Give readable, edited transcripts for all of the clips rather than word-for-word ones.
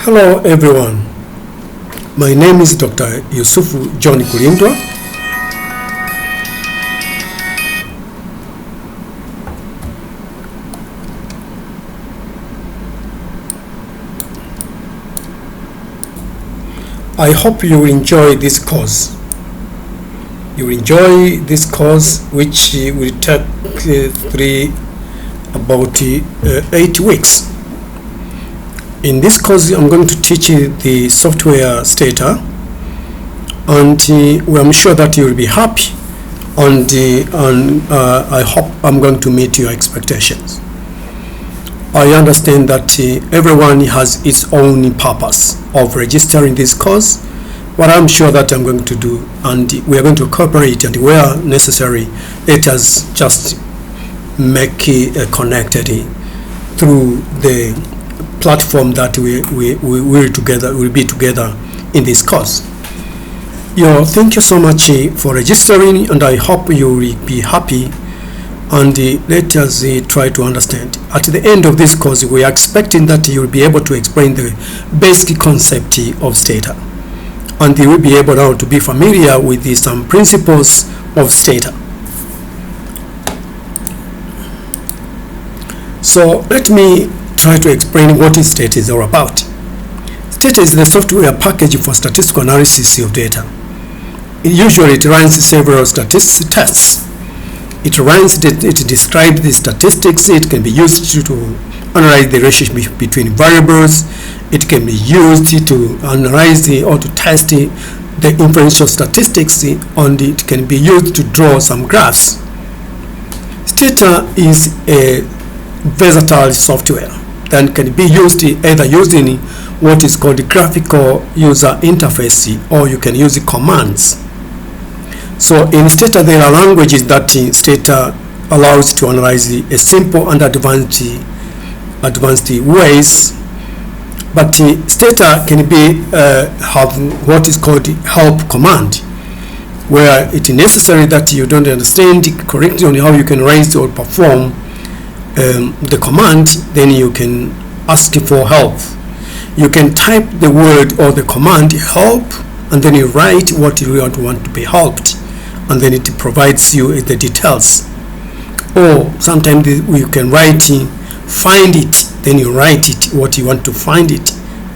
Hello everyone, my name is Dr. Yusufu John Kulindwa. I hope you enjoy this course. You enjoy this course, which will take about 8 weeks. In this course, I'm going to teach you the software STATA, and I'm sure that you will be happy, and I hope I'm going to meet your expectations. I understand that everyone has its own purpose of registering this course, but I'm sure that I'm going to do, and we are going to cooperate, and where necessary, let us just make it connected through the platform that we will be together in this course. Thank you so much for registering, and I hope you will be happy, and let us try to understand. At the end of this course, we are expecting that you will be able to explain the basic concept of STATA, and you will be able now to be familiar with some principles of STATA. So let me try to explain what STATA is all about. STATA is the software package for statistical analysis of data. It runs several statistics tests. It describes the statistics. It can be used to analyze the relationship between variables. It can be used to analyze or to test the inferential statistics, and it can be used to draw some graphs. STATA is a versatile software that can be used either using what is called the graphical user interface, or you can use commands. So in STATA, there are languages that STATA allows to analyze a simple and advanced ways, but STATA can be have what is called help command, where it is necessary that you don't understand correctly on how you can raise or perform the command, then you can ask for help. You can type the word or the command help, and then you write what you want to be helped, and then it provides you the details. Or sometimes you can write find it, then you write it what you want to find it,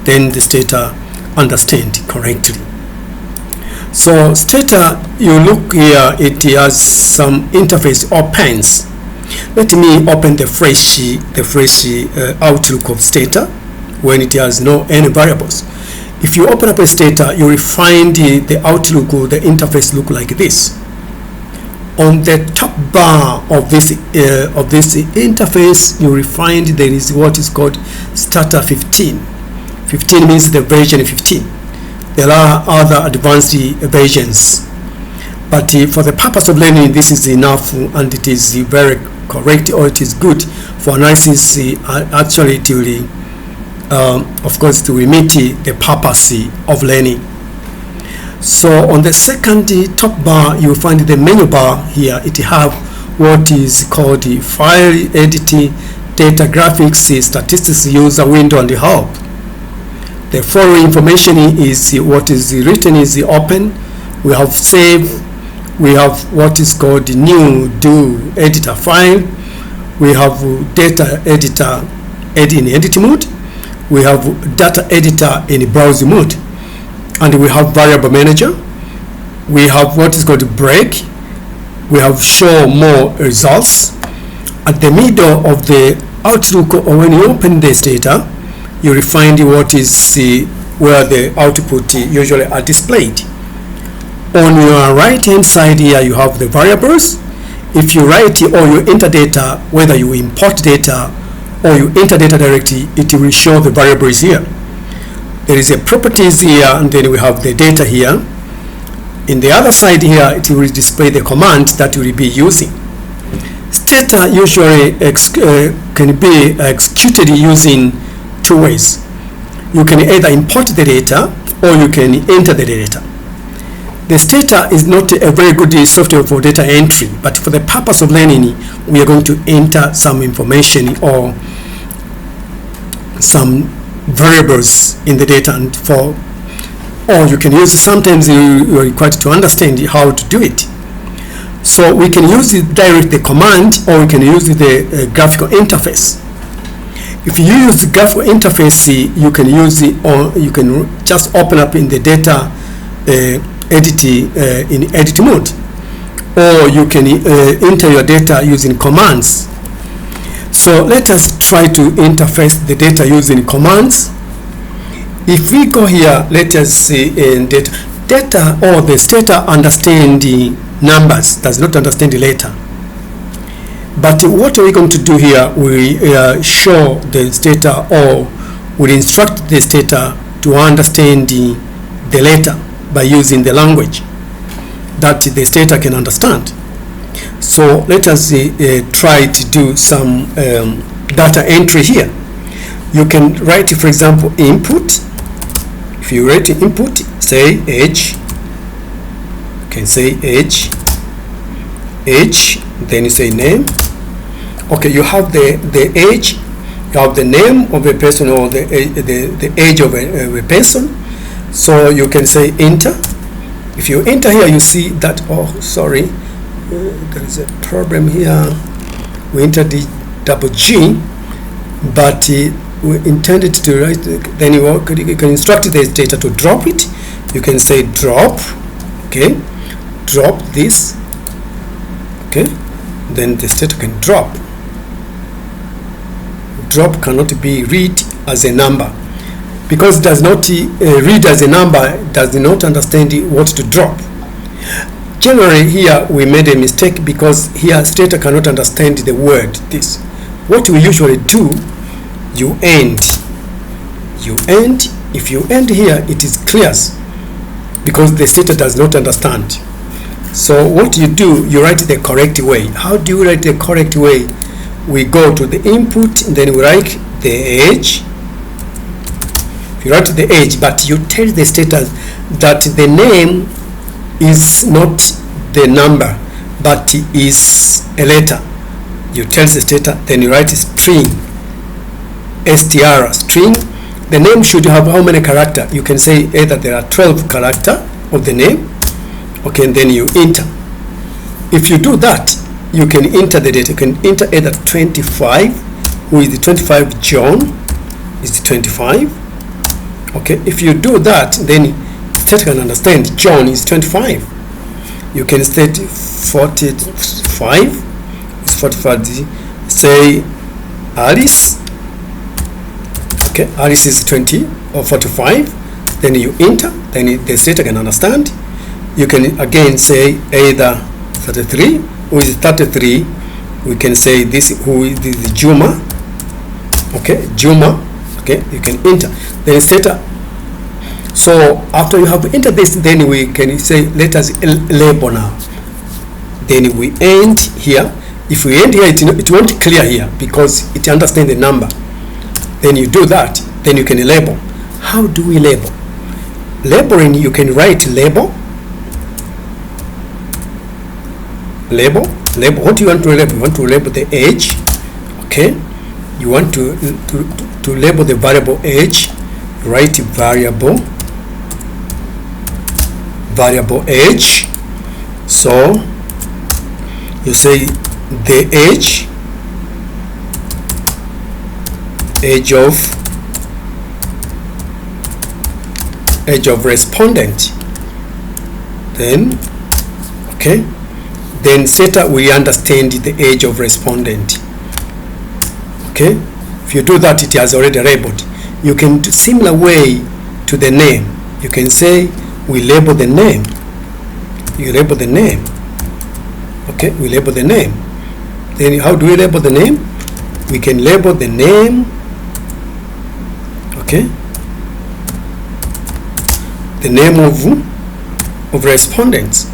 then the STATA understand correctly. So STATA, you look here, it has some interface or pens. Let me open the fresh outlook of STATA when it has no any variables. If you open up a STATA, you will find the outlook or the interface look like this. On the top bar of this interface, you will find there is what is called STATA 15. 15 means the version 15. There are other advanced versions, but for the purpose of learning, this is enough, and it is very correct, or it is good for analysis. Actually, it will, of course, to meet the purpose of learning. So on the second top bar, you will find the menu bar here. It have what is called the file, edit, data, graphics, statistics, user window, and help. The following information is what is written is open. We have save. We have what is called the new do editor file. We have data editor in edit mode. We have data editor in browse mode, and we have variable manager. We have what is called break. We have show more results. At the middle of the outlook, or when you open this data, you will find what is where the output usually are displayed. On your right hand side here, you have the variables. If you write or you enter data, whether you import data or you enter data directly, it will show the variables here. There is a properties here, and then we have the data here. In the other side here, it will display the command that you will be using. STATA usually can be executed using two ways. You can either import the data or you can enter the data. The STATA is not a very good software for data entry, but for the purpose of learning, we are going to enter some information or some variables in the data, and or you can use, sometimes you are required to understand how to do it. So we can use the command, or we can use the graphical interface. If you use the graphical interface, you can use or you can just open up in the data edit in edit mode, or you can enter your data using commands. So let us try to interface the data using commands. If we go here, let us see in data or the stata understand the numbers, does not understand the letter. But what are we going to do here? We show the stata, or we instruct the stata to understand the letter by using the language that the stata can understand. So let us try to do some data entry here. You can write, for example, input. If you write input, say age, you can say age, then you say name. Okay, you have the age, you have the name of a person, or the age of a person. So you can say enter. If you enter here, you see that, oh sorry, there is a problem here. We entered the double G, but we intended to write, then you can instruct the data to drop it. You can say drop, okay, drop this, okay, then the data can drop. Drop cannot be read as a number, because it does not read as a number, it does not understand what to drop. Generally here we made a mistake, because here stata cannot understand the word this. What we usually do, you end. If you end here, it is clear, because the stata does not understand. So what you do, you write the correct way. How do you write the correct way? We go to the input, and then we write the age. You write the age, but you tell the stata that the name is not the number, but is a letter. You tell the stata, then you write string, str, string. The name should have how many characters? You can say either there are 12 characters of the name, okay, and then you enter. If you do that, you can enter the data. You can enter either 25, who is the 25, John is the 25. Okay, if you do that, then stata can understand John is 25. You can state 45 is 45. Say Alice. Okay, Alice is 20 or 45. Then you enter. Then the stata can understand. You can again say either 33. Who is 33? We can say this. Who is this? Juma. Okay, Juma. Okay, you can enter. Then stata. So after you have entered this, then we can say let us label now. Then we end here. If we end here, it won't clear here, because it understands the number. Then you do that. Then you can label. How do we label? Labeling, you can write label. Label. What do you want to label? You want to label the age. Okay. You want to label the variable age. Write variable age. So you say the age of respondent. Then okay, then stata we understand the age of respondent. Okay, if you do that, it has already labeled. You can do similar way to the name. You can say we label the name. You label the name. Okay, we label the name. Then how do we label the name? We can label the name. Okay, the name of respondents.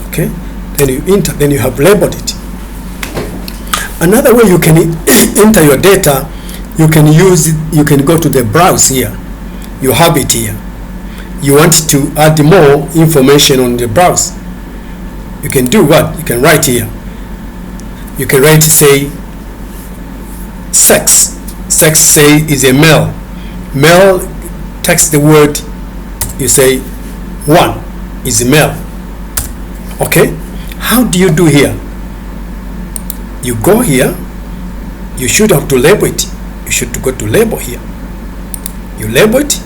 Okay, then you enter. Then you have labeled it. Another way you can enter your data, you can use it. You can go to the browse here. You have it here. You want to add more information on the browse. You can do what? You can write here. You can write, say, sex. Sex, say, is a male. Male, text the word, you say 1 is male. Okay, how do you do here? You go here, you should have to label it. You should go to label here. You label it,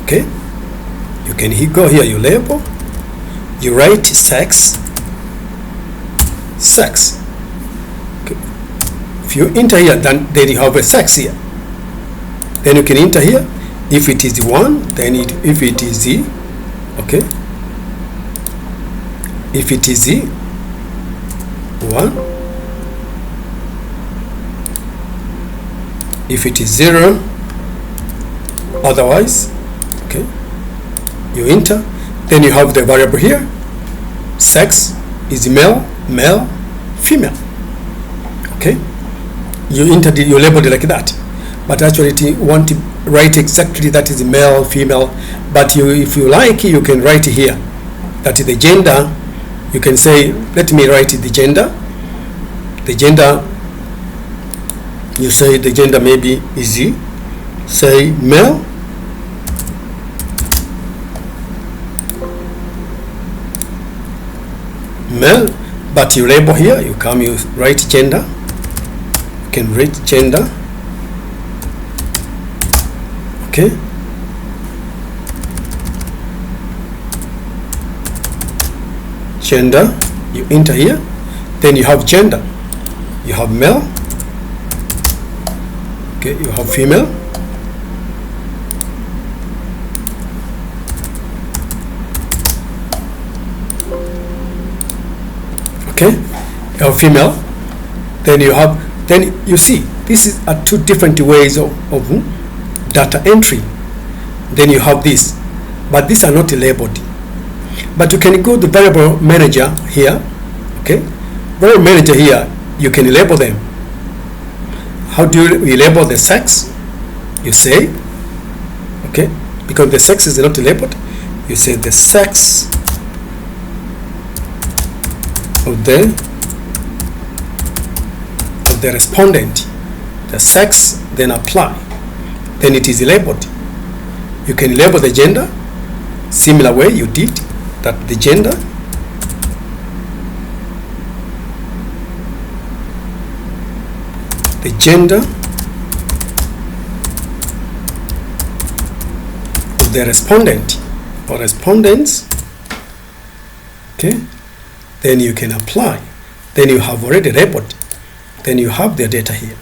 okay? You can go here, you label, you write sex. Okay. If you enter here, then you have a sex here. Then you can enter here. If it is 1, then if it is Z, okay? If it is Z, 1. If it is 0, otherwise, okay? You enter. Then you have the variable here. Sex is male, male, female. Okay? You enter you label it like that. But actually you want to write exactly that is male, female. But if you like, you can write here. That is the gender. You can say, let me write the gender. The gender, you say the gender maybe is Z. Say male. Male, but you label here, you write gender. You can write gender. Okay. Gender, you enter here. Then you have gender. You have male. Okay, you have female. Okay, you have female. Then you see, this is two different ways of data entry. Then you have this, but these are not labeled. But you can go to the variable manager here. Okay, variable manager here, you can label them. How do you label the sex? You say, okay, because the sex is not labeled, you say the sex of the respondent, the sex, then apply. Then it is labeled. You can label the gender similar way you did that. The gender, the gender of the respondent or respondents. Okay, then you can apply. Then you have already labeled. Then you have the data here.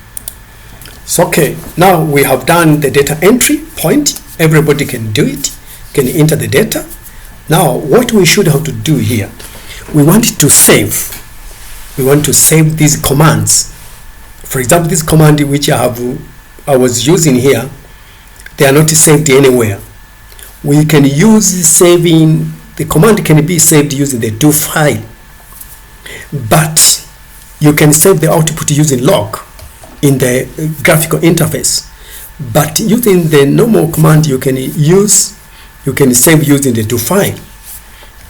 So okay, now we have done the data entry point. Everybody can do it, can enter the data. Now what we should have to do here, we want to save. We want to save these commands. For example, this command which I was using here, they are not saved anywhere. We can use saving, the command can be saved using the do file, but you can save the output using log in the graphical interface. But using the normal command, you can save using the do file,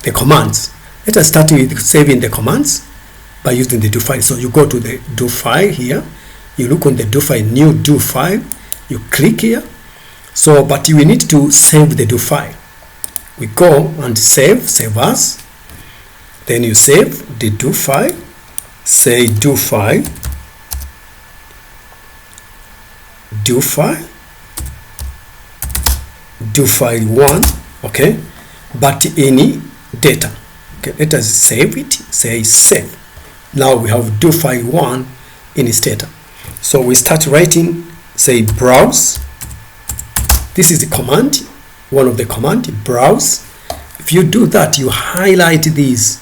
the commands. Let us start with saving the commands by using the do file. So you go to the do file here, you look on the do file, new do file, you click here. So but you need to save the do file. We go and save as, then you save the do file, say do file 1, okay, but any data. Okay, let us save it, say save. Now we have do file 1 in stata. So we start writing, say browse. This is the command, one of the command, browse. If you do that, you highlight these.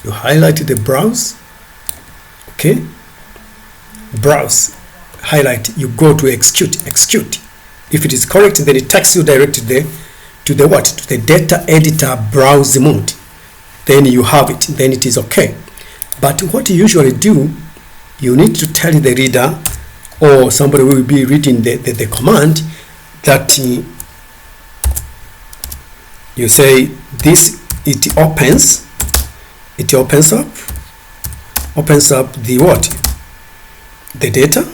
You highlight the browse, okay, browse, highlight, you go to execute. If it is correct, then it takes you directly to the what? To the data editor browse mode. Then you have it, then it is okay. But what you usually do, you need to tell the reader or somebody will be reading the command that you say this, it opens up the what? The data.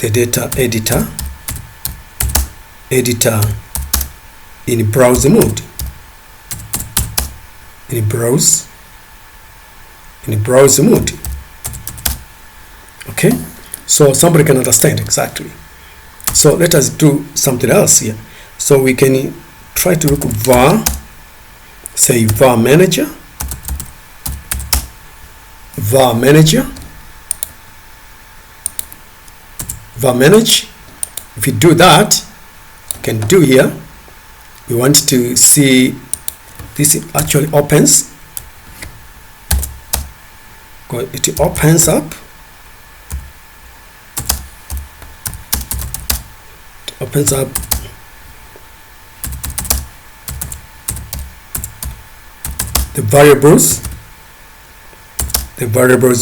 the data editor in browse mode, in browse mode. Okay, so somebody can understand exactly. So let us do something else here. So we can try to look var, say var manager, var manage. If you do that, you can do here. We want to see this actually opens. It opens up. It opens up the variables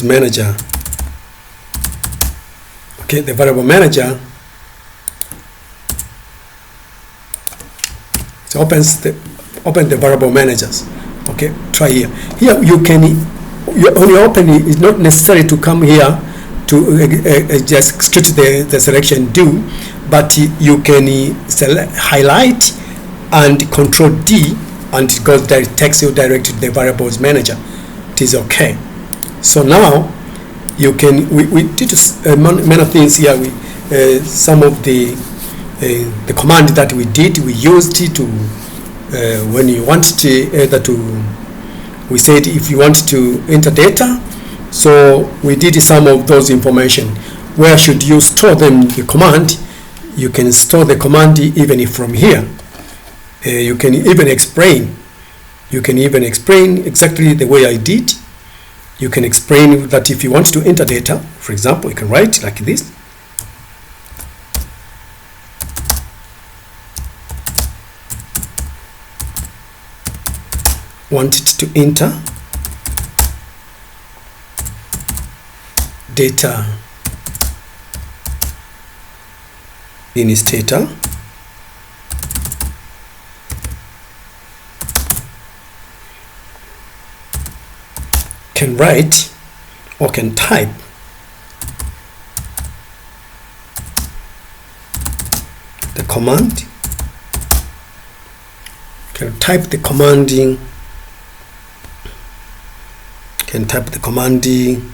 manager. Okay, the variable manager, it opens the variable managers. Okay, try here. Here you can, when you open it, it's not necessary to come here to just straight the selection do, but you can select, highlight and control D, and it goes direct, takes you directly to the variables manager. It is okay. So now you can, we did many things here. We some of the command that we did, we used it to when you want to either to, we said if you want to enter data, so we did some of those information. Where should you store them? The command, you can store the command even from here. You can even explain. You can even explain exactly the way I did. You can explain that if you want to enter data, for example, you can write like this. Wanted to enter data in STATA. Can write or can type the command, can type the commanding, can type the commanding,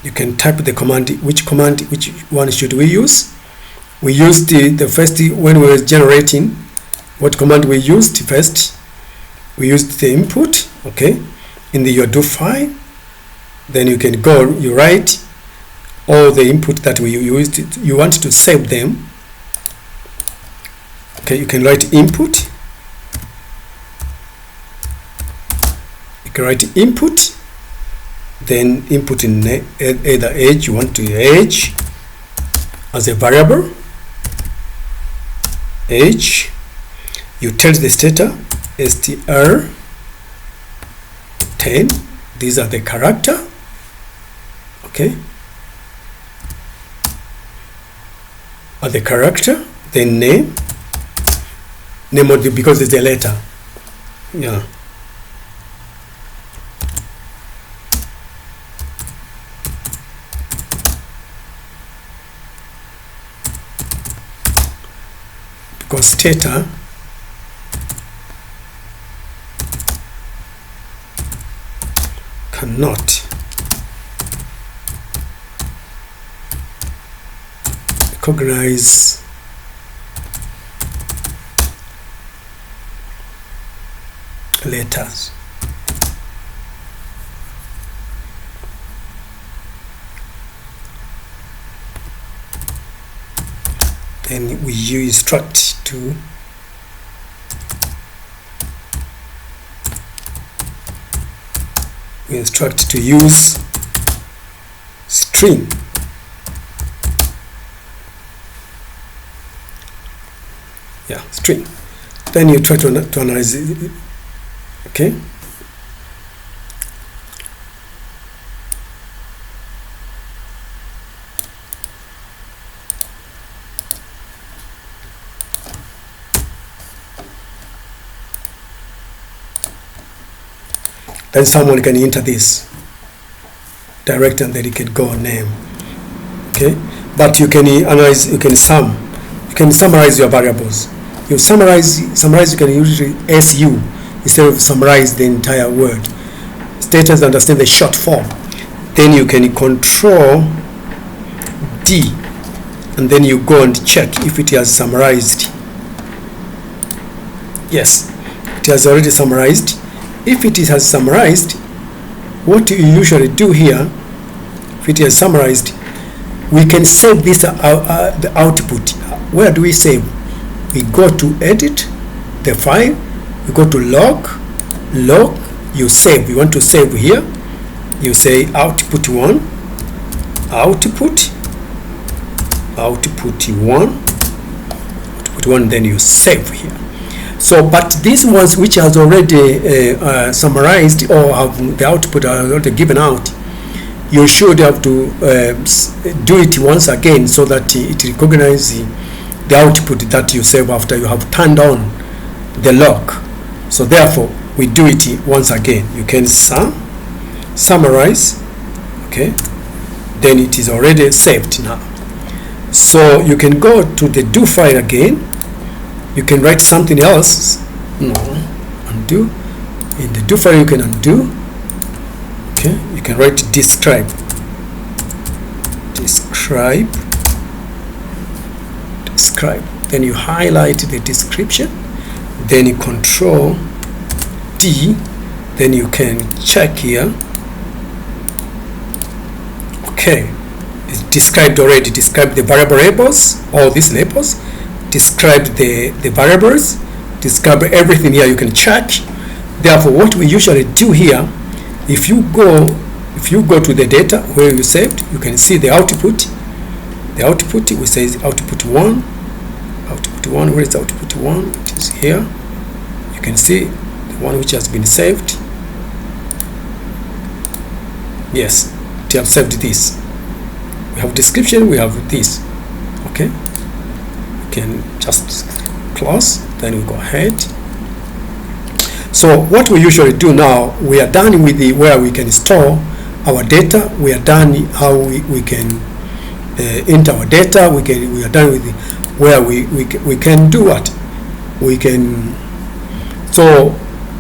you can type the command. Which one should we use? We used the first, when we were generating, what command we used first? We used the input, okay, in your do file. Then you can go, you write all the input that we used. You want to save them. Okay, you can write input. You can write input. Then input in either age, you want to age as a variable. Age, you tell the stata str 10, these are the character, okay, are the character, then name of the, because it's a letter, yeah, because stata cannot recognize letters. Then we use instruct to use string. Yeah, string. Then you try to analyze it. Okay. then someone can enter this direct and then you can go name. Okay, but you can analyze, you can summarize your variables. You summarize, you can use SU instead of summarize the entire word. Status understand the short form. Then you can control D and then you go and check if it has summarized. Yes, it has already summarized. If it has summarized, what you usually do here, if it has summarized, we can save this the output. Where do we save? We go to edit the file, you go to log, you save. You want to save here, you say output 1, output 1, then you save here. So, but these ones which has already summarized or have the output already given out, you should have to do it once again so that it recognizes the output that you save after you have turned on the log. So therefore, we do it once again. You can summarize, okay, then it is already saved now. So you can go to the do file again. You can write something else. No, undo. In the do file you can undo. Okay, you can write describe. Then you highlight the description. Then you control D. Then you can check here. Okay, it's described already. Describe the variable labels, all these labels. Describe the variables. Describe everything here. You can check. Therefore, what we usually do here, if you go to the data where you saved, you can see the output. The output, we say output 1. Output 1, where is output 1? It is here. You can see the one which has been saved. Yes, we have saved this. We have description, we have this. Okay, you can just close, then we go ahead. So what we usually do now, we are done with the where we can store our data. We are done how we can enter our data. We are done with the, where we can do what we can. So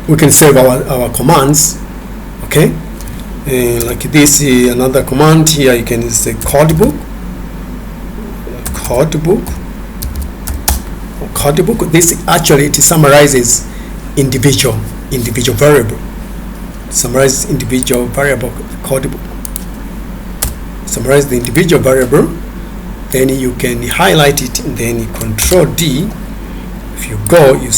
we can save our commands. Okay, like this another command here. You can say codebook. This actually it summarizes individual variable. Summarize individual variable. Codebook summarize the individual variable. Then you can highlight it and then you control D. If you go, you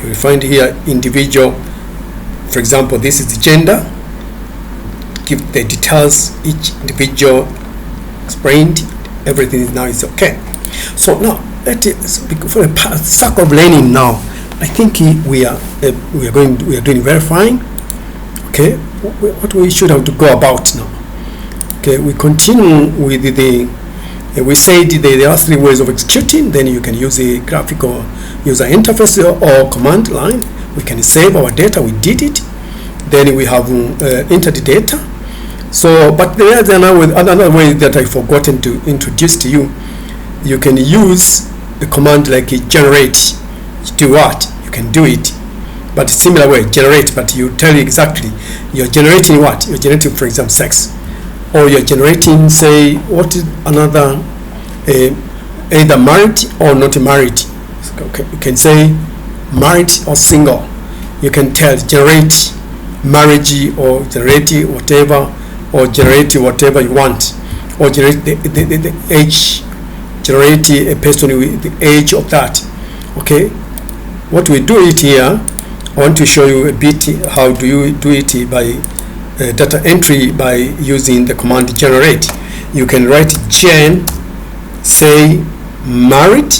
will find here individual. For example, this is the gender. Give the details, each individual explained. Everything now is okay. So now let it for the sake of learning now. I think we are doing very fine. Okay, what we should have to go about now. Okay, we continue with the we said there are 3 ways of executing. Then you can use a graphical user interface or command line. We can save our data. We did it. Then we have entered the data. So, but there is another way that I forgotten to introduce to you. You can use a command like generate. Do what? You can do it, but similar way, generate. But you tell you exactly you're generating what? You're generating, for example, sex, or you're generating, say, what is another, either married or not married. Okay, you can say married or single. You can tell generate marriage or generate whatever, or generate whatever you want, or generate the age, generate a person with the age of that. Okay, what we do it here, I want to show you a bit how do you do it by data entry by using the command generate. You can write gen, say married.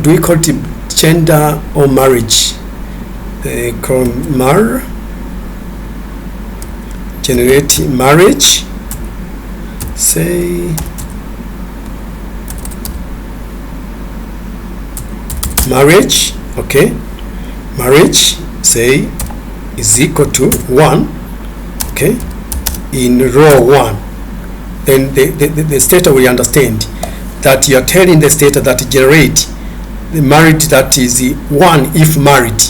Do we call it gender or marriage? Generate marriage. Say marriage. Okay, marriage, say, is equal to 1. Okay, in row 1. Then the stata will understand that you are telling the stata that generate the married, that is 1 if married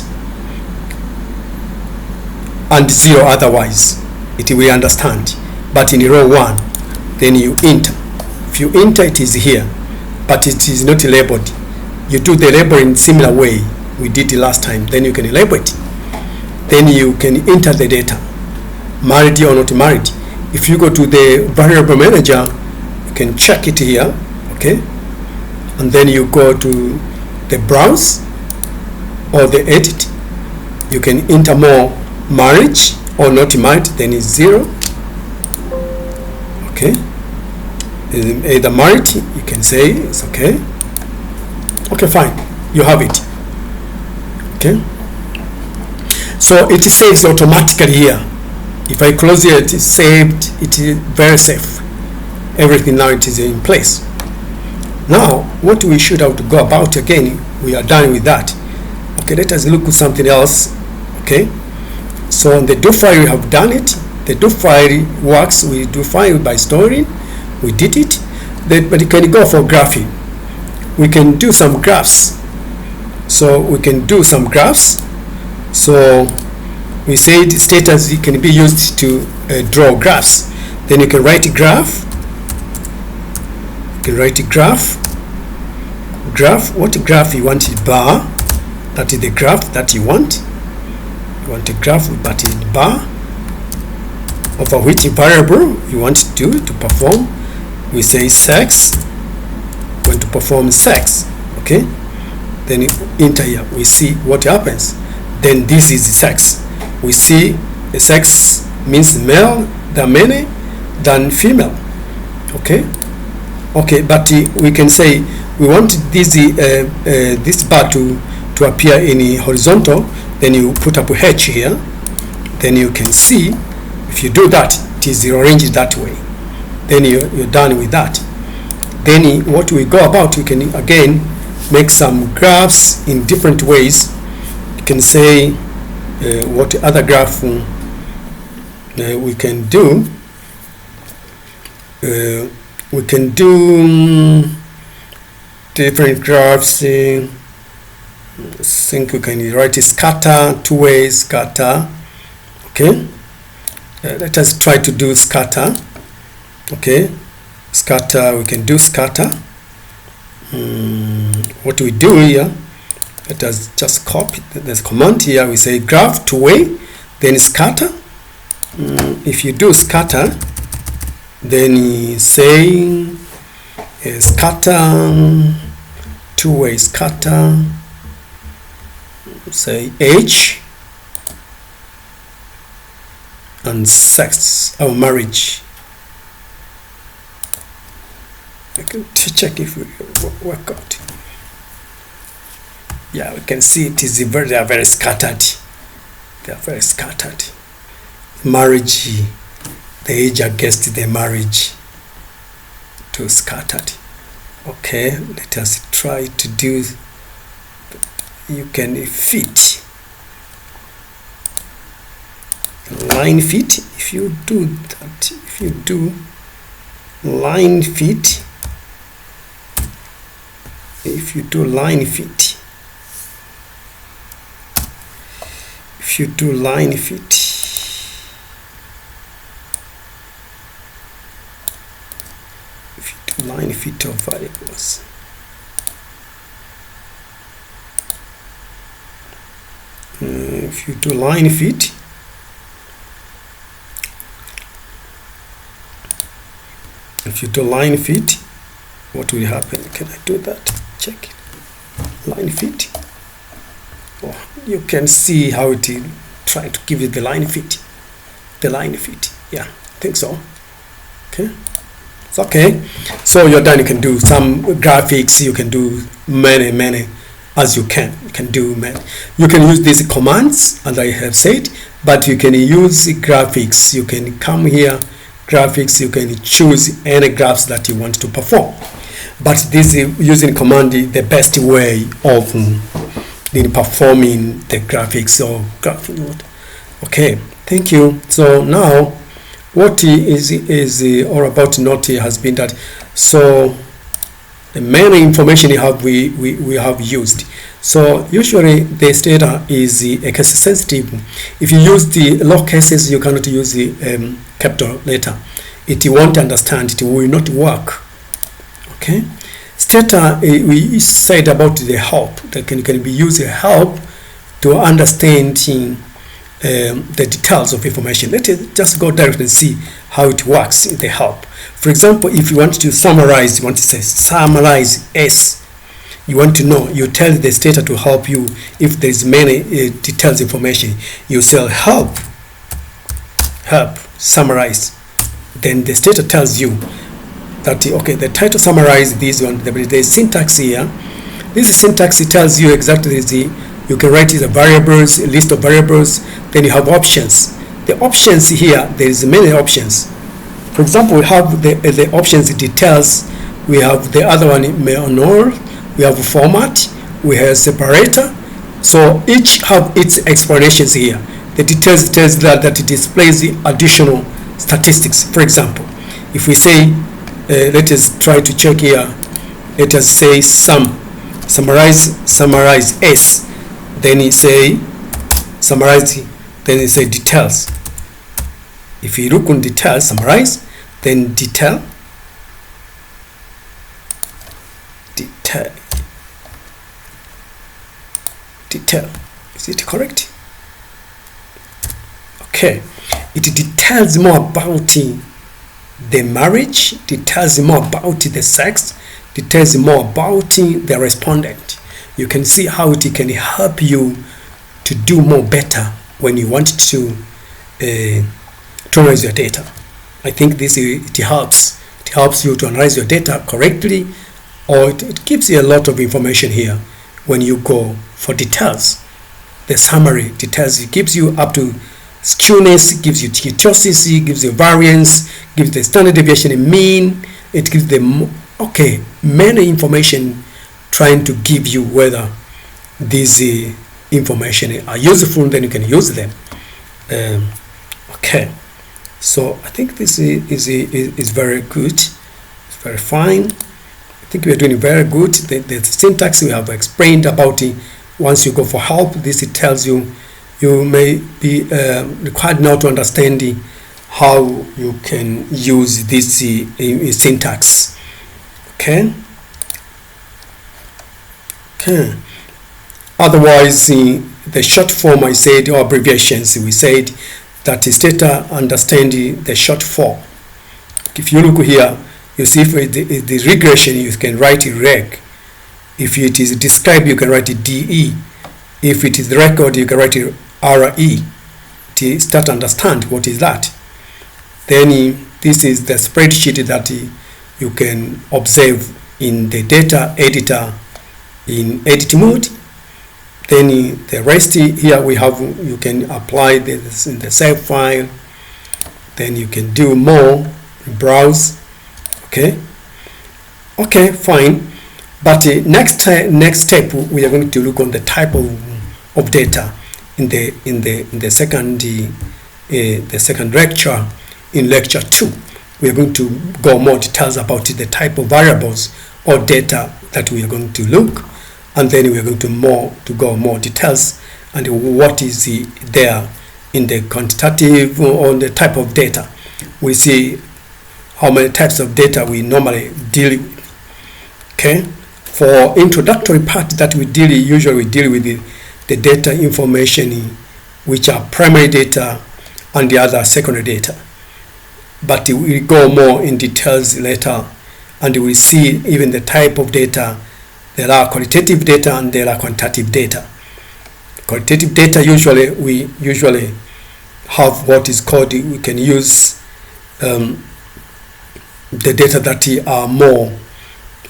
and 0 otherwise. It will understand. But in row 1, then you enter. If you enter, it is here, but it is not labeled. You do the label in similar way we did the last time. Then you can label it. Then you can enter the data, married or not married. If you go to the variable manager, you can check it here. Okay, and then you go to the browse or the edit. You can enter more marriage or not married, then it's 0. Okay, either married, you can say it's okay. Okay, fine, you have it. Okay, so it saves automatically here. If I close it, it is saved. It is very safe. Everything now it is in place. Now, what we should have to go about again, we are done with that. Okay, let us look at something else. Okay, so on the do file we have done it. The do file works. We do file by storing. We did it. But you can go for graphing. We can do some graphs. So we can do some graphs. So we said status can be used to draw graphs. Then you can write a graph. You can write a graph. What graph you want? Is bar. That is the graph that you want. You want a graph but in bar, over which variable you want to perform. We say sex. We want to perform sex. Okay, then you enter here. We see what happens. Then this is sex. We see the sex means male. There are many than female. Okay, but we can say we want this bar to appear in horizontal. Then you put up a H here. Then you can see, if you do that, it is arranged that way. Then you're done with that. Then what we go about, we can again make some graphs in different ways. You can say what other graph we can do. We can do different graphs. I think we can write a scatter, 2 ways scatter. Okay, let us try to do scatter. Okay, scatter, we can do scatter. What we do here, let us just copy this command here. We say graph 2-way, then scatter. If you do scatter, then you say scatter, 2-way scatter, say H and sex or marriage. I can check if we work out. Yeah, we can see it is they are very scattered. They are very scattered. Marriage, the age against the marriage, too scattered. Okay, let us try to do. You can fit line fit. If you do that, if you do line fit, if you do line fit, if you do line fit, if you do line fit of variables, if you do line fit, if you do line fit, what will happen? Can I do that? Check it. Line fit. Oh, you can see how it is trying to give you the line fit. The line fit. Yeah, I think so. Okay. It's okay. So you're done. You can do some graphics. You can do many as you can. You can do many. You can use these commands, as I have said, but you can use graphics. You can come here, graphics. You can choose any graphs that you want to perform. but this is using command the best way of in performing the graphics or graphic node. Okay, thank you. So now what is all about note has been that, so the main information we have used. So usually the stata is a case sensitive. If you use the low cases, you cannot use the capital letter. It won't understand, it will not work. Okay, stata, we said about the help that can be used as help to understand the details of information. Let's just go directly and see how it works in the help. For example, if you want to summarize, you want to say summarize S, you want to know, you tell the stata to help you. If there is many details information, you say help summarize. Then the stata tells you that, okay, the title summarize this one. The syntax here, this syntax tells you exactly you can write the variables, a list of variables. Then you have options. The options here, there is many options. For example, we have the options details. We have the other one, honor. We have format. We have separator. So each have its explanations here. The details tells that it displays the additional statistics. For example, if we say, let us try to check here. Let us say summarize S. Then you say summarize. Then you say details. If you look on details, summarize, then detail. Is it correct? Okay. It details more about the marriage, details more about the sex, details more about the respondent. You can see how it can help you to do more better when you want to analyze your data. I think it helps. It helps you to analyze your data correctly, or it gives you a lot of information here when you go for details. The summary details, it gives you up to skewness, gives you kurtosis, gives you variance, gives the standard deviation and mean. It gives them many information trying to give you whether these information are useful, then you can use them. Okay, so I think this is very good. It's very fine. I think we are doing very good. The syntax we have explained about it. Once you go for help, this it tells you may be required now to understand how you can use this syntax. Okay. Otherwise, the short form I said, or abbreviations, we said that stata understand the short form. If you look here, you see for the regression, you can write reg. If it is described, you can write DE. If it is the record, you can write RE. Start understand what is that. Then this is the spreadsheet that you can observe in the data editor in edit mode. Then the rest here we have, you can apply this in the save file. Then you can do more, browse. Okay, fine. But next step, we are going to look on the type of data in the second lecture. In lecture 2, we are going to go more details about the type of variables or data that we are going to look, and then we are going to go more details and what is there in the quantitative or the type of data. We see how many types of data we normally deal with. Okay. For introductory part that usually we deal with the data information, which are primary data and the other secondary data. But we go more in details later, and we see even the type of data. There are qualitative data and there are quantitative data. Qualitative data we usually have what is called, we can use the data that are more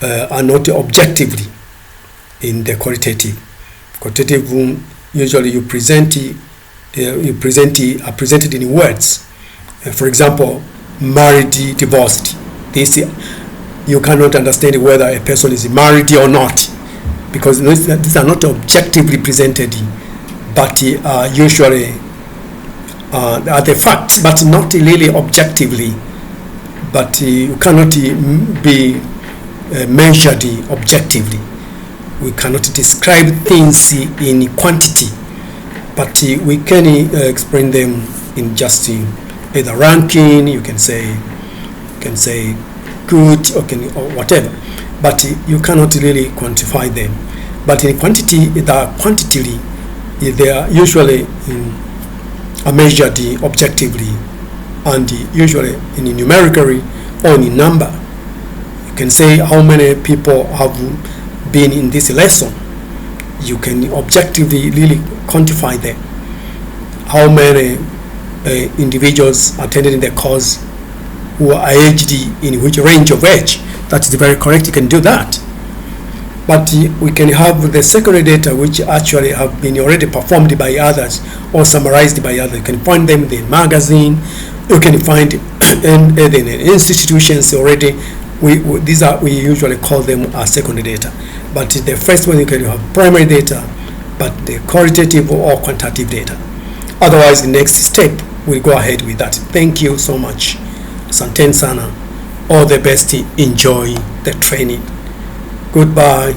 are not objectively in the qualitative. Qualitative usually are presented in words. For example, married, divorced. This you cannot understand whether a person is married or not, because these are not objectively presented, but usually are the facts, but not really objectively. But you cannot be measured objectively. We cannot describe things in quantity, but we can explain them in just either ranking. You can say good or whatever, but you cannot really quantify them. But in quantity, they are usually are measured objectively, and usually in numerically or in number. You can say how many people have been in this lesson. You can objectively really quantify them. How many individuals attended the course who are aged in which range of age. That is very correct. You can do that. But we can have the secondary data which actually have been already performed by others or summarized by others. You can find them in the magazine. You can find in institutions already. We usually call them secondary data. But the first one, you can have primary data, but the qualitative or quantitative data. Otherwise, the next step, we'll go ahead with that. Thank you so much. Asanteni sana. All the best. Enjoy the training. Goodbye.